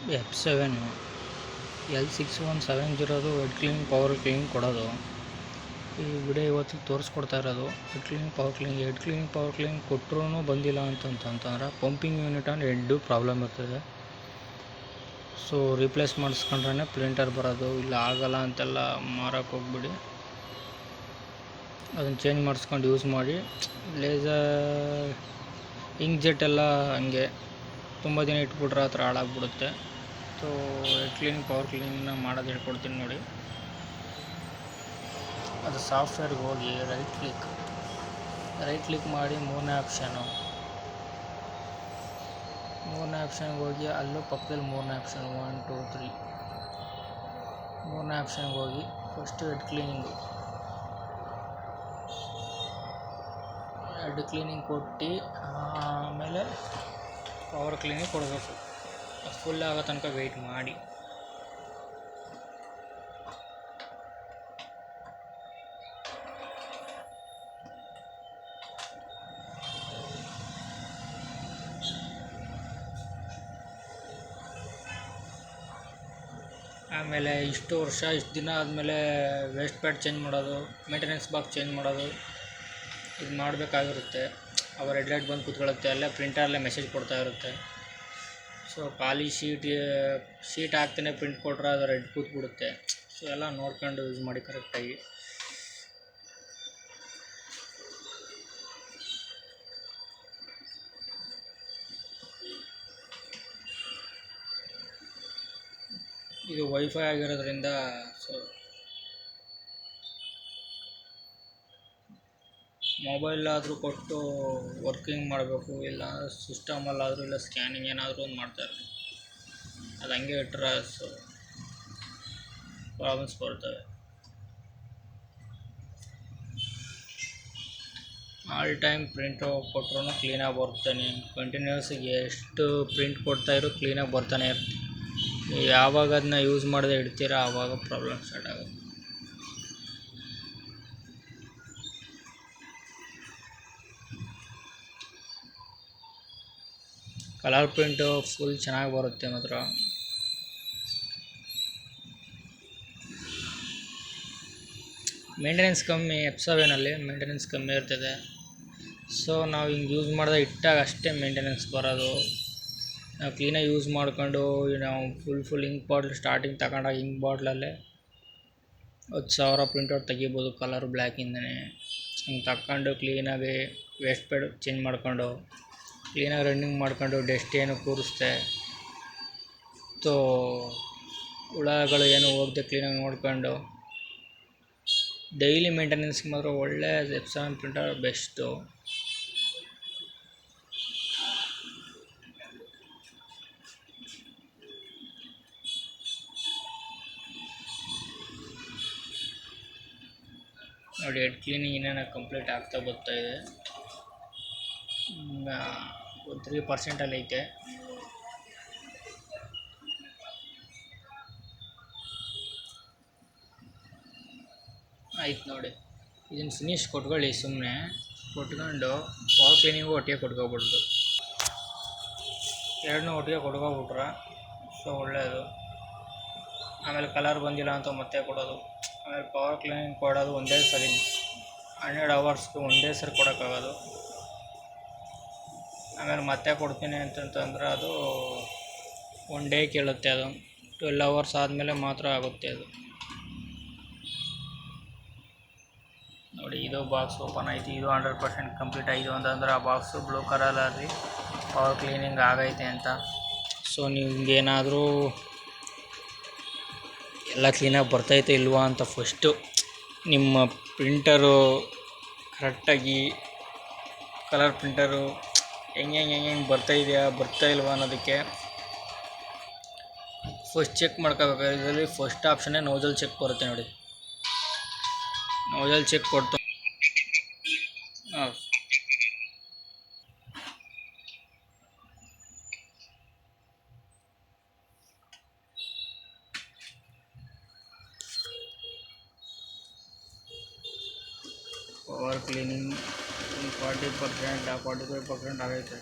F7 L6170 head cleaning power cleaning ಕೊಡೋದು. ಈ video ಇವತ್ತು ತೋರಿಸ್ಕೊಡ್ತಾ ಇರೋದು ಹೆಡ್ ಕ್ಲೀನಿಂಗ್ ಪವರ್ ಕ್ಲೀನಿಂಗ್ ಕೊಟ್ಟರೂ ಬಂದಿಲ್ಲ ಅಂತಂತಂದ್ರೆ ಪಂಪಿಂಗ್ ಯೂನಿಟ್ ಅಂದರೆ ಹೆಡ್ಡು ಪ್ರಾಬ್ಲಮ್ ಇರ್ತದೆ. ಸೊ ರೀಪ್ಲೇಸ್ ಮಾಡಿಸ್ಕೊಂಡ್ರೆ ಪ್ರಿಂಟರ್ ಬರೋದು. ಇಲ್ಲ ಆಗಲ್ಲ ಅಂತೆಲ್ಲ ಮಾರಕ್ಕೆ ಹೋಗ್ಬಿಡಿ, ಅದನ್ನು ಚೇಂಜ್ ಮಾಡಿಸ್ಕೊಂಡು ಯೂಸ್ ಮಾಡಿ. ಲೇಸರ್ ಇಂಕ್ ಜೆಟ್ ಎಲ್ಲ ಹಂಗೆ ತುಂಬ ದಿನ ಇಟ್ಬಿಟ್ರೆ ಆ ಥರ ಹಾಳಾಗ್ಬಿಡುತ್ತೆ. ಸೊ ಹೆಡ್ ಕ್ಲೀನಿಂಗ್ ಪವರ್ ಕ್ಲೀನಿಂಗ್ನ ಮಾಡೋದು ಹೇಳ್ಕೊಡ್ತೀನಿ ನೋಡಿ. ಅದು ಸಾಫ್ಟ್ವೇರ್ಗೆ ಹೋಗಿ ರೈಟ್ ಕ್ಲಿಕ್ ಮಾಡಿ ಮೂರನೇ ಆಪ್ಷನ್ಗೆ ಹೋಗಿ ಅಲ್ಲೂ ಪಕ್ಕದಲ್ಲಿ ಮೂರನೇ ಆಪ್ಷನ್ 1 2 3 ಮೂರನೇ ಆಪ್ಷನ್ಗೆ ಹೋಗಿ ಫಸ್ಟು ಹೆಡ್ ಕ್ಲೀನಿಂಗ್ ಕೊಟ್ಟು ಆಮೇಲೆ ಪವರ್ ಕ್ಲೀನಿಂಗ್ ಕೊಡಬೇಕು. ಅದು ಫುಲ್ ಆಗೋ ತನಕ ವೆಯ್ಟ್ ಮಾಡಿ. ಆಮೇಲೆ ಇಷ್ಟು ದಿನ ಆದಮೇಲೆ ವೇಸ್ಟ್ ಪ್ಯಾಡ್ ಚೇಂಜ್ ಮಾಡೋದು, ಮೇಂಟೆನೆನ್ಸ್ ಬಾಕ್ಸ್ ಚೇಂಜ್ ಮಾಡೋದು ಇದು ಮಾಡಬೇಕಾಗಿರುತ್ತೆ. ಅವರ ಹೆಡ್ಲೈಟ್ ಬಂದು ಕೂತ್ಕೊಳ್ಳುತ್ತೆ, ಅಲ್ಲೇ ಪ್ರಿಂಟರಲ್ಲೇ ಮೆಸೇಜ್ ಕೊಡ್ತಾ ಇರುತ್ತೆ. ಸೊ ಖಾಲಿ ಶೀಟ್ ಹಾಕ್ತಾನೆ ಪ್ರಿಂಟ್ ಕೊಟ್ರೆ ಅದು ರೆಡ್ ಕೂತ್ಬಿಡುತ್ತೆ. ಸೊ ಎಲ್ಲ ನೋಡ್ಕೊಂಡು ಯೂಸ್ ಮಾಡಿ ಕರೆಕ್ಟಾಗಿ. ಇದು ವೈಫೈ ಆಗಿರೋದ್ರಿಂದ ಸೊ ಮೊಬೈಲಾದರೂ ಕೊಟ್ಟು ವರ್ಕಿಂಗ್ ಮಾಡಬೇಕು, ಇಲ್ಲ ಸಿಸ್ಟಮಲ್ಲಾದರೂ ಇಲ್ಲ ಸ್ಕ್ಯಾನಿಂಗ್ ಏನಾದರೂ ಒಂದು ಮಾಡ್ತಾರೆ. ಅದು ಹಂಗೆ ಇಟ್ಟರೆ ಸೊ ಪ್ರಾಬ್ಲಮ್ಸ್ ಬರ್ತವೆ. ಆಲ್ ಟೈಮ್ ಪ್ರಿಂಟು ಕೊಟ್ಟರು ಕ್ಲೀನಾಗಿ ಬರುತ್ತೆ. ನೀವು ಕಂಟಿನ್ಯೂಸಿಗೆ ಎಷ್ಟು ಪ್ರಿಂಟ್ ಕೊಡ್ತಾಯಿರೋ ಕ್ಲೀನಾಗಿ ಬರ್ತಾನೆ ಇರುತ್ತೆ. ನೀವು ಯಾವಾಗ ಅದನ್ನ ಯೂಸ್ ಮಾಡದೆ ಇಡ್ತೀರಾ ಆವಾಗ ಪ್ರಾಬ್ಲಮ್ ಸ್ಟಾರ್ಟ್ ಆಗುತ್ತೆ. ಕಲರ್ ಪ್ರಿಂಟು ಫುಲ್ ಚೆನ್ನಾಗಿ ಬರುತ್ತೆ ಮಾತ್ರ. ಮೇಂಟೆನೆನ್ಸ್ ಕಮ್ಮಿ, F7 ಮೇಂಟೆನೆನ್ಸ್ ಕಮ್ಮಿ ಇರ್ತದೆ. ಸೊ ನಾವು ಹಿಂಗೆ ಯೂಸ್ ಮಾಡಿದಾಗ ಇಟ್ಟಾಗ ಅಷ್ಟೇ ಮೇಂಟೆನೆನ್ಸ್ ಬರೋದು. ನಾವು ಕ್ಲೀನಾಗಿ ಯೂಸ್ ಮಾಡ್ಕೊಂಡು ನಾವು ಫುಲ್ ಇಂಕ್ ಬಾಟ್ಲ್ ಸ್ಟಾರ್ಟಿಂಗ್ ತಗೊಂಡಾಗ ಇಂಕ್ ಬಾಟ್ಲಲ್ಲೇ 10,000 ಪ್ರಿಂಟೌಟ್ ತೆಗಿಬೋದು ಕಲರ್ ಬ್ಲ್ಯಾಕಿಂದನೇ. ಹಂಗೆ ತಗೊಂಡು ಕ್ಲೀನಾಗಿ ವೇಸ್ಟ್ ಪ್ಯಾಡ್ ಚೇಂಜ್ ಮಾಡ್ಕೊಂಡು ಕ್ಲೀನಾಗಿ ರನ್ನಿಂಗ್ ಮಾಡ್ಕೊಂಡು ಡಸ್ಟ್ ಏನು ಕೂರಿಸ್ದೆ ಸೊ ಹುಳಗಳು ಏನು ಹೋಗದೆ ಕ್ಲೀನಾಗಿ ನೋಡ್ಕೊಂಡು ಡೈಲಿ ಮೇಂಟೆನೆನ್ಸ್ಗೆ ಮಾತ್ರ ಒಳ್ಳೆ F7 ಪ್ರಿಂಟರ್ ಬೆಸ್ಟು. ನೋಡಿ ಹೆಡ್ ಕ್ಲೀನಿಂಗ್ ಇನ್ನೇನು ಕಂಪ್ಲೀಟ್ ಆಗ್ತಾ ಬರ್ತಾಯಿದೆ. ಒಂದು 3% ಐತೆ. ಆಯ್ತು ನೋಡಿ, ಇದನ್ನು ಫಿನಿಶ್ ಕೊಟ್ಕೊಳ್ಳಿ. ಸುಮ್ಮನೆ ಕೊಟ್ಕೊಂಡು ಪವರ್ ಕ್ಲೀನಿಂಗು ಒಟ್ಟಿಗೆ ಕೊಟ್ಕೊಬಿಡ್ದು. ಎರಡನ್ನೂ ಒಟ್ಟಿಗೆ ಕೊಟ್ಕೊಬಿಟ್ರೆ ಸೊ ಒಳ್ಳೆಯದು. ಆಮೇಲೆ ಕಲರ್ ಬಂದಿಲ್ಲ ಅಂತ ಮತ್ತೆ ಕೊಡೋದು. ಆಮೇಲೆ ಪವರ್ ಕ್ಲೀನಿಂಗ್ ಕೊಡೋದು ಒಂದೇ ಸರಿ 12 ಅವರ್ಸ್ಗೆ ಒಂದೇ ಸರಿ ಕೊಡೋಕ್ಕಾಗೋದು. ಆಮೇಲೆ ಮತ್ತೆ ಕೊಡ್ತೀನಿ ಅಂತಂತಂದ್ರೆ ಅದು 1 ಡೇ ಕೇಳುತ್ತೆ. ಅದು 12 ಅವರ್ಸ್ ಆದಮೇಲೆ ಮಾತ್ರ ಆಗುತ್ತೆ ಅದು. ನೋಡಿ ಇದು ಬಾಕ್ಸ್ ಓಪನ್ ಆಯ್ತು. ಇದು 100% ಕಂಪ್ಲೀಟ್ ಆಯಿತು ಅಂತಂದ್ರೆ ಆ ಬಾಕ್ಸು ಬ್ಲೂ ಕಲರಲ್ಲಿ ಪವರ್ ಕ್ಲೀನಿಂಗ್ ಆಗೈತೆ ಅಂತ. ಸೊ ನಿಮಗೇನಾದರೂ ಎಲ್ಲ ಕ್ಲೀನಾಗಿ ಬರ್ತೈತೆ ಇಲ್ವಾ ಅಂತ ಫಸ್ಟು ನಿಮ್ಮ ಪ್ರಿಂಟರು ಕರೆಕ್ಟಾಗಿ ಕಲರ್ ಪ್ರಿಂಟರು ಹೆಂಗೆ ಬರ್ತಾ ಇಲ್ವಾ ಅನ್ನೋದಕ್ಕೆ ಫಸ್ಟ್ ಚೆಕ್ ಮಾಡ್ಕೋಬೇಕು. ಇದರಲ್ಲಿ ಫಸ್ಟ್ ಆಪ್ಷನ್ನೇ ನೋಜಲ್ ಚೆಕ್ ಬರುತ್ತೆ ನೋಡಿ. ನೋಜಲ್ ಚೆಕ್ ಕೊಡ್ತು ಪವರ್ ಕ್ಲೀನಿಂಗ್ 40% 45% ಆಗೈತೆ.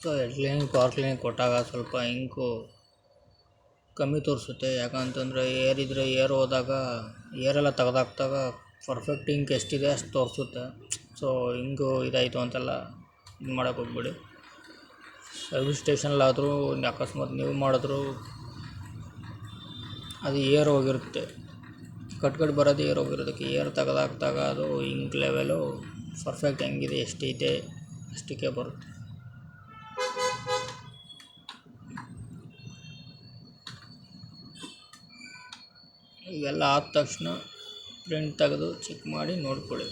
So head cleaning power cleaning ಕೊಟ್ಟಾಗ ಸ್ವಲ್ಪ ಇಂಕು ಕಮ್ಮಿ ತೋರಿಸುತ್ತೆ. ಯಾಕಂತಂದರೆ ಏರ್ ಇದ್ದರೆ ಏರ್ ಹೋದಾಗ ಏರೆಲ್ಲ ತೆಗೆದಾಕ್ದಾಗ ಪರ್ಫೆಕ್ಟ್ ಇಂಕ್ ಎಷ್ಟಿದೆ ಅಷ್ಟು ತೋರಿಸುತ್ತೆ. ಸೊ ಇಂಕು ಇದಾಯಿತು ಅಂತೆಲ್ಲ ಇದು ಮಾಡೋಕ್ಕೆ ಹೋಗ್ಬೇಡಿ. ಸರ್ವಿಸ್ ಸ್ಟೇಷನಲ್ಲಾದರೂ ಅಕಸ್ಮಾತ್ ನೀವು ಮಾಡಿದ್ರು ಅದು ಏರ್ ಹೋಗಿರುತ್ತೆ, ಕಟ್ ಬರೋದು ಏರ್ ಹೋಗಿರೋದಕ್ಕೆ ಏರ್ ತೆಗೆದಾಕ್ದಾಗ ಅದು ಇಂಕ್ ಲೆವೆಲು ಪರ್ಫೆಕ್ಟ್ ಹೆಂಗಿದೆ ಎಷ್ಟೈತೆ ಅಷ್ಟಕ್ಕೆ ಬರುತ್ತೆ. ಇವೆಲ್ಲ ಆದ ತಕ್ಷಣ ಪ್ರಿಂಟ್ ತೆಗೆದು ಚೆಕ್ ಮಾಡಿ ನೋಡ್ಕೊಳ್ಳಿ.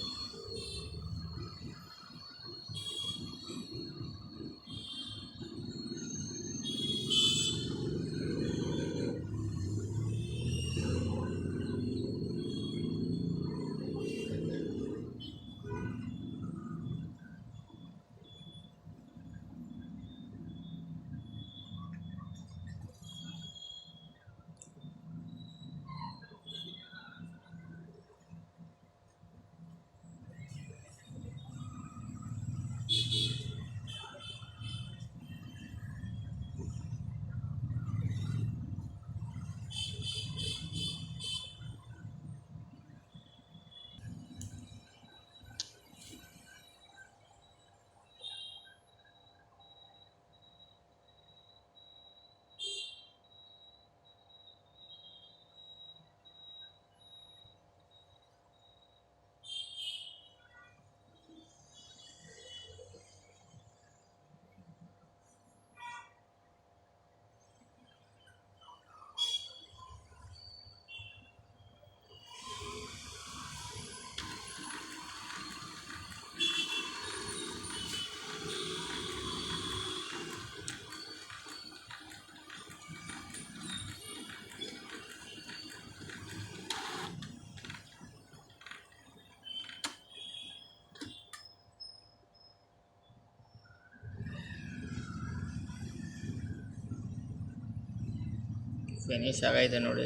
ಫಿನಿಶ್ ಆಗೈತೆ ನೋಡಿ,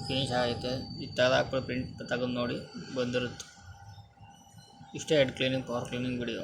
ಫಿನಿಶ್ ಆಗೈತೆ. ಇದು ತೆಗೆದಾಕ್ಬಿಟ್ಟು ಪ್ರಿಂಟ್ ತೆಗೆದು ನೋಡಿ ಬಂದಿರುತ್ತೆ. ಇಷ್ಟೇ head cleaning power cleaning video.